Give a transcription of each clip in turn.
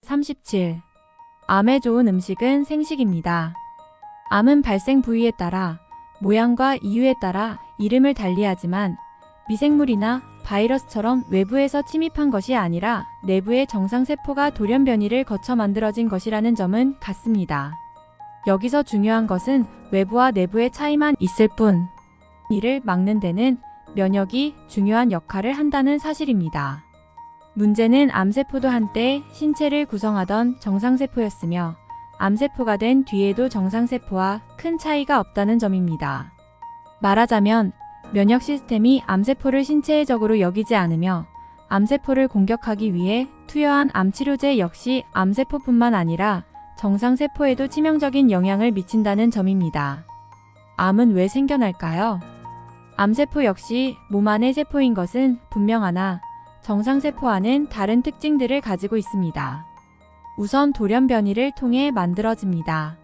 37. 암에 좋은 음식은 생식입니다. 암은 발생 부위에 따라 모양과 이유에 따라 이름을 달리하지만 미생물이나 바이러스처럼 외부에서 침입한 것이 아니라 내부의 정상세포가 돌연변이를 거쳐 만들어진 것이라는 점은 같습니다. 여기서 중요한 것은 외부와 내부의 차이만 있을 뿐 이를 막는 데는 면역이 중요한 역할을 한다는 사실입니다. 문제는 암세포도 한때 신체를 구성하던 정상세포였으며 암세포가 된 뒤에도 정상세포와 큰 차이가 없다는 점입니다. 말하자면 면역 시스템이 암세포를 신체의 적으로 여기지 않으며 암세포를 공격하기 위해 투여한 암치료제 역시 암세포뿐만 아니라 정상세포에도 치명적인 영향을 미친다는 점입니다. 암은 왜 생겨날까요? 암세포 역시 몸 안의 세포인 것은 분명하나 정상세포와는 다른 특징들을 가지고 있습니다. 우선 돌연변이를 통해 만들어집니다.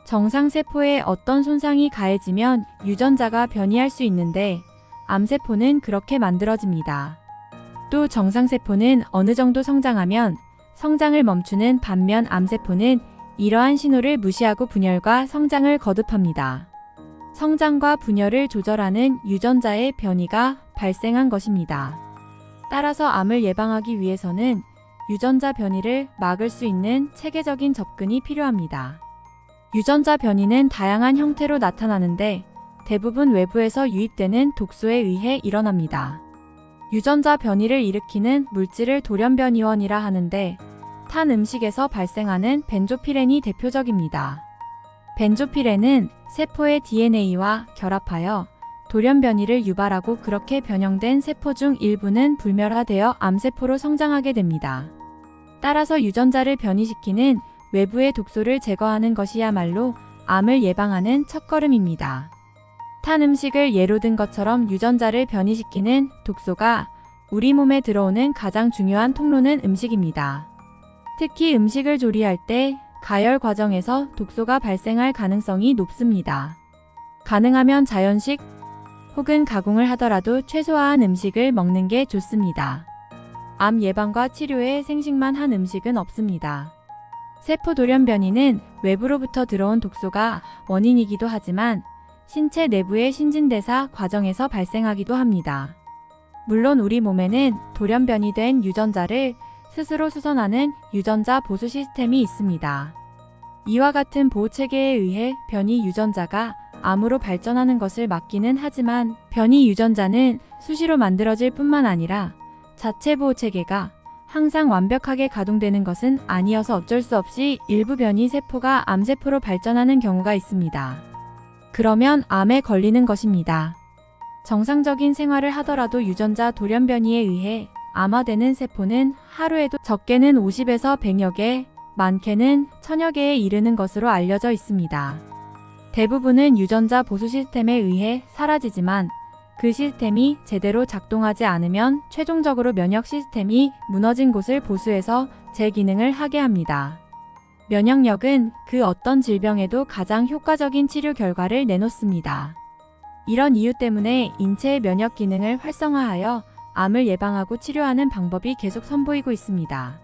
정상세포에 어떤 손상이 가해지면 유전자가 변이할 수 있는데 암세포는 그렇게 만들어집니다. 또 정상세포는 어느 정도 성장하면 성장을 멈추는 반면 암세포는 이러한 신호를 무시하고 분열과 성장을 거듭합니다. 성장과 분열을 조절하는 유전자의 변이가 발생한 것입니다. 따라서 암을 예방하기 위해서는 유전자 변이를 막을 수 있는 체계적인 접근이 필요합니다. 유전자 변이는 다양한 형태로 나타나는데 대부분 외부에서 유입되는 독소에 의해 일어납니다. 유전자 변이를 일으키는 물질을 돌연변이원이라 하는데 탄 음식에서 발생하는 벤조피렌이 대표적입니다. 벤조피렌은 세포의 DNA와 결합하여 돌연변이를 유발하고 그렇게 변형된 세포 중 일부는 불멸화되어 암세포로 성장하게 됩니다. 따라서 유전자를 변이시키는 외부의 독소를 제거하는 것이야말로 암을 예방하는 첫걸음입니다. 탄 음식을 예로 든 것처럼 유전자를 변이시키는 독소가 우리 몸에 들어오는 가장 중요한 통로는 음식입니다. 특히 음식을 조리할 때 가열 과정에서 독소가 발생할 가능성이 높습니다. 가능하면 자연식 혹은 가공을 하더라도 최소화한 음식을 먹는 게 좋습니다. 암 예방과 치료에 생식만 한 음식은 없습니다. 세포 돌연변이는 외부로부터 들어온 독소가 원인이기도 하지만 신체 내부의 신진대사 과정에서 발생하기도 합니다. 물론 우리 몸에는 돌연변이된 유전자를 스스로 수선하는 유전자 보수 시스템이 있습니다. 이와 같은 보호체계에 의해 변이 유전자가 암으로 발전하는 것을 막기는 하지만 변이 유전자는 수시로 만들어질 뿐만 아니라 자체 보호체계가 항상 완벽하게 가동되는 것은 아니어서 어쩔 수 없이 일부 변이 세포가 암세포로 발전하는 경우가 있습니다. 그러면 암에 걸리는 것입니다. 정상적인 생활을 하더라도 유전자 돌연변이에 의해 암화되는 세포는 하루에도 적게는 50에서 100여 개, 많게는 1000여 개에 이르는 것으로 알려져 있습니다. 대부분은 유전자 보수 시스템에 의해 사라지지만 그 시스템이 제대로 작동하지 않으면 최종적으로 면역 시스템이 무너진 곳을 보수해서 재기능을 하게 합니다. 면역력은 그 어떤 질병에도 가장 효과적인 치료 결과를 내놓습니다. 이런 이유 때문에 인체의 면역 기능을 활성화하여 암을 예방하고 치료하는 방법이 계속 선보이고 있습니다.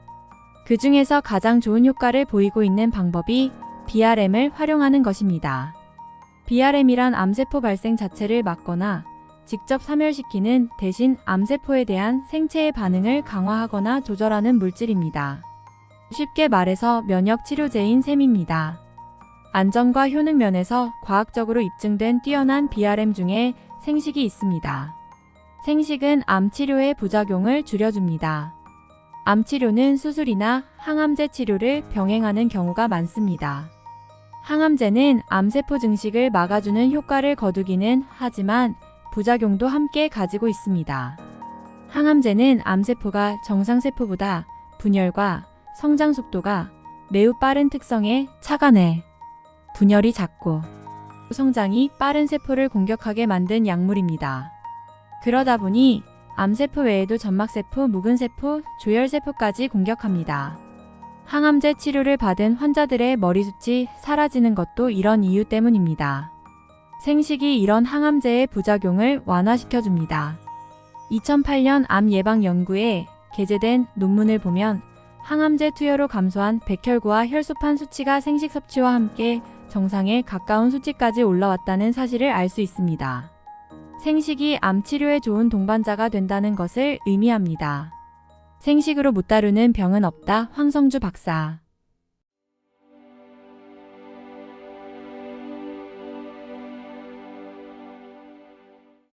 그 중에서 가장 좋은 효과를 보이고 있는 방법이 BRM을 활용하는 것입니다. BRM이란 암세포 발생 자체를 막거나 직접 사멸시키는 대신 암세포에 대한 생체의 반응을 강화하거나 조절하는 물질입니다. 쉽게 말해서 면역 치료제인 셈입니다. 안전과 효능 면에서 과학적으로 입증된 뛰어난 BRM 중에 생식이 있습니다. 생식은 암 치료의 부작용을 줄여줍니다. 암 치료는 수술이나 항암제 치료를 병행하는 경우가 많습니다. 항암제는 암세포 증식을 막아주는 효과를 거두기는 하지만 부작용도 함께 가지고 있습니다. 항암제는 암세포가 정상세포보다 분열과 성장 속도가 매우 빠른 특성에 차간해 분열이 작고 성장이 빠른 세포를 공격하게 만든 약물입니다. 그러다 보니 암세포 외에도 점막세포, 묵은세포, 조혈세포까지 공격합니다. 항암제 치료를 받은 환자들의 머리숱이 사라지는 것도 이런 이유 때문입니다. 생식이 이런 항암제의 부작용을 완화시켜줍니다. 2008년 암 예방 연구에 게재된 논문을 보면 항암제 투여로 감소한 백혈구와 혈소판 수치가 생식 섭취와 함께 정상에 가까운 수치까지 올라왔다는 사실을 알 수 있습니다. 생식이 암 치료에 좋은 동반자가 된다는 것을 의미합니다. 생식으로 못 다루는 병은 없다. 황성주 박사.